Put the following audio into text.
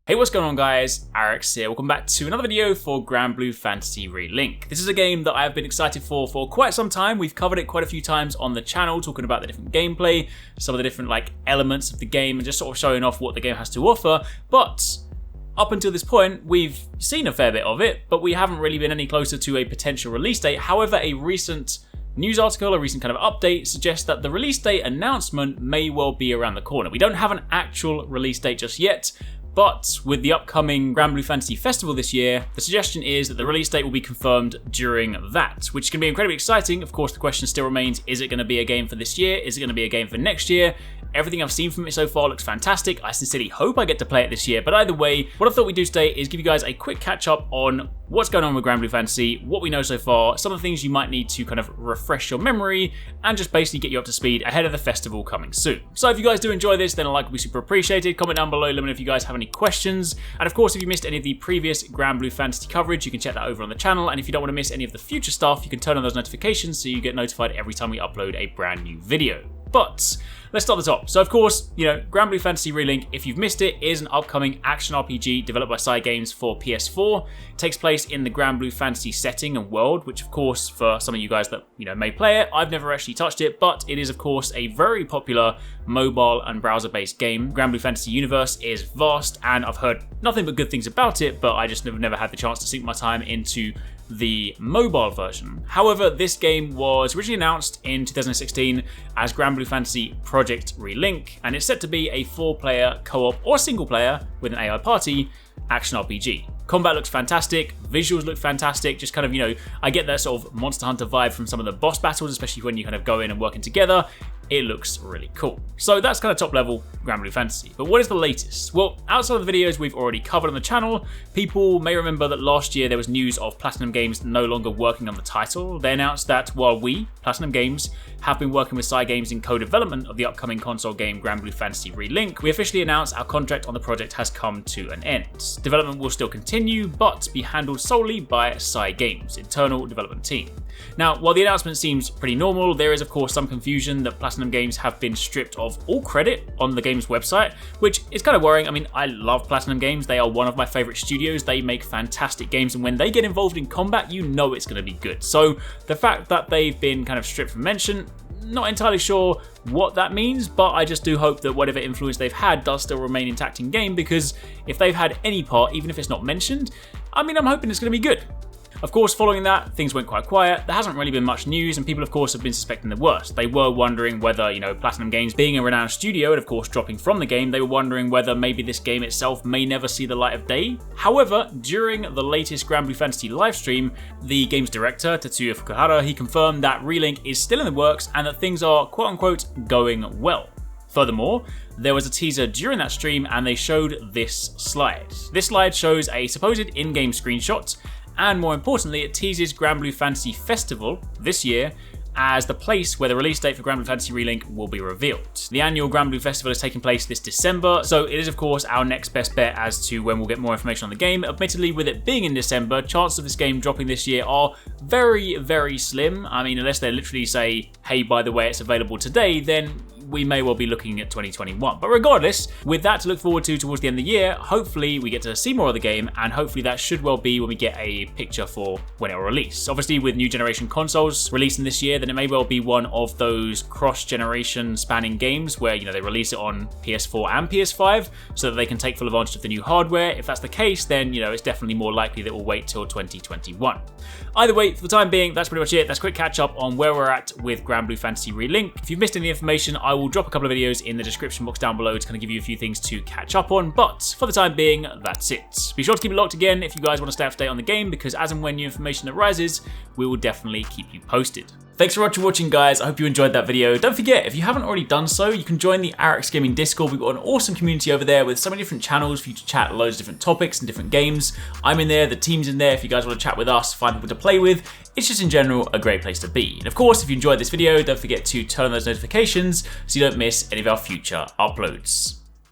Hey, what's going on guys? Arekkz here. Welcome back to another video for Granblue Fantasy Relink. This is a game that I've been excited for quite some time. We've covered it quite a few times on the channel, talking about the different gameplay, some of the different elements of the game, and just sort of showing off what the game has to offer. But up until this point, we've seen a fair bit of it, but we haven't really been any closer to a potential release date. However, a recent news article, a recent kind of update suggests that the release date announcement may well be around the corner. We don't have an actual release date just yet, but with the upcoming Granblue Fantasy Festival this year, the suggestion is that the release date will be confirmed during that, which is going to be incredibly exciting. Of course, the question still remains, is it going to be a game for this year? Is it going to be a game for next year? Everything I've seen from it so far looks fantastic. I sincerely hope I get to play it this year, but either way, what I thought we'd do today is give you guys a quick catch up on what's going on with Granblue Fantasy, what we know so far, some of the things you might need to kind of refresh your memory, and just basically get you up to speed ahead of the festival coming soon. So if you guys do enjoy this, then a like would be super appreciated. Comment down below, let me know if you guys have any questions. And of course, if you missed any of the previous Granblue Fantasy coverage, you can check that over on the channel. And if you don't want to miss any of the future stuff, you can turn on those notifications so you get notified every time we upload a brand new video. But let's start at the top. So of course, Granblue Fantasy Relink, if you've missed it, is an upcoming action RPG developed by Cygames for PS4. It takes place in the Granblue Fantasy setting and world, which of course, for some of you guys that may play it, I've never actually touched it, but it is of course a very popular mobile and browser-based game. Granblue Fantasy universe is vast, and I've heard nothing but good things about it, but I just never had the chance to sink my time into the mobile version. However, this game was originally announced in 2016 as Granblue Fantasy Project Relink, and it's set to be a 4-player co-op or single-player with an AI party action RPG. Combat looks fantastic, visuals look fantastic, just kind of, I get that sort of Monster Hunter vibe from some of the boss battles, especially when you kind of go in and working together. It looks really cool. So that's kind of top level Granblue Fantasy. But what is the latest? Well, outside of the videos we've already covered on the channel, people may remember that last year there was news of Platinum Games no longer working on the title. They announced that while we, Platinum Games, have been working with Cygames in co-development of the upcoming console game Granblue Fantasy Relink, we officially announced our contract on the project has come to an end. Development will still continue, but be handled solely by Cygames' internal development team. Now, while the announcement seems pretty normal, there is of course some confusion that Platinum Games have been stripped of all credit on the game's website, which is kind of worrying. I mean, I love Platinum Games. They are one of my favorite studios. They make fantastic games, and when they get involved in combat, you know it's going to be good. So the fact that they've been kind of stripped from mention, not entirely sure what that means, but I just do hope that whatever influence they've had does still remain intact in game, because if they've had any part, even if it's not mentioned, I mean, I'm hoping it's going to be good. Of course, following that, things went quite quiet. There hasn't really been much news, and people, of course, have been suspecting the worst. They were wondering whether, Platinum Games being a renowned studio and, of course, dropping from the game, they were wondering whether maybe this game itself may never see the light of day. However, during the latest Granblue Fantasy livestream, the game's director, Tetsuya Fukuhara, he confirmed that Relink is still in the works and that things are, quote-unquote, going well. Furthermore, there was a teaser during that stream, and they showed this slide. This slide shows a supposed in-game screenshot, and more importantly, it teases Granblue Fantasy Festival this year as the place where the release date for Granblue Fantasy Relink will be revealed. The annual Granblue Festival is taking place this December, so it is of course our next best bet as to when we'll get more information on the game. Admittedly, with it being in December, chances of this game dropping this year are very, very slim. I mean, unless they literally say, hey, by the way, it's available today, then we may well be looking at 2021. But regardless, with that to look forward to towards the end of the year, hopefully we get to see more of the game, and hopefully that should well be when we get a picture for when it will release. Obviously, with new generation consoles releasing this year, then it may well be one of those cross-generation spanning games where, they release it on PS4 and PS5 so that they can take full advantage of the new hardware. If that's the case, then, it's definitely more likely that we'll wait till 2021. Either way, for the time being, that's pretty much it. That's a quick catch up on where we're at with Granblue Fantasy Relink. If you've missed any information, I will drop a couple of videos in the description box down below to kind of give you a few things to catch up on, but for the time being, that's it. Be sure to keep it locked again if you guys want to stay up to date on the game, because as and when new information arises, we will definitely keep you posted. Thanks so much for watching, guys. I hope you enjoyed that video. Don't forget, if you haven't already done so, you can join the Arekkz Gaming Discord. We've got an awesome community over there with so many different channels for you to chat loads of different topics and different games. I'm in there, the team's in there if you guys want to chat with us, find people to play with. It's just in general a great place to be. And of course, if you enjoyed this video, don't forget to turn on those notifications so you don't miss any of our future uploads.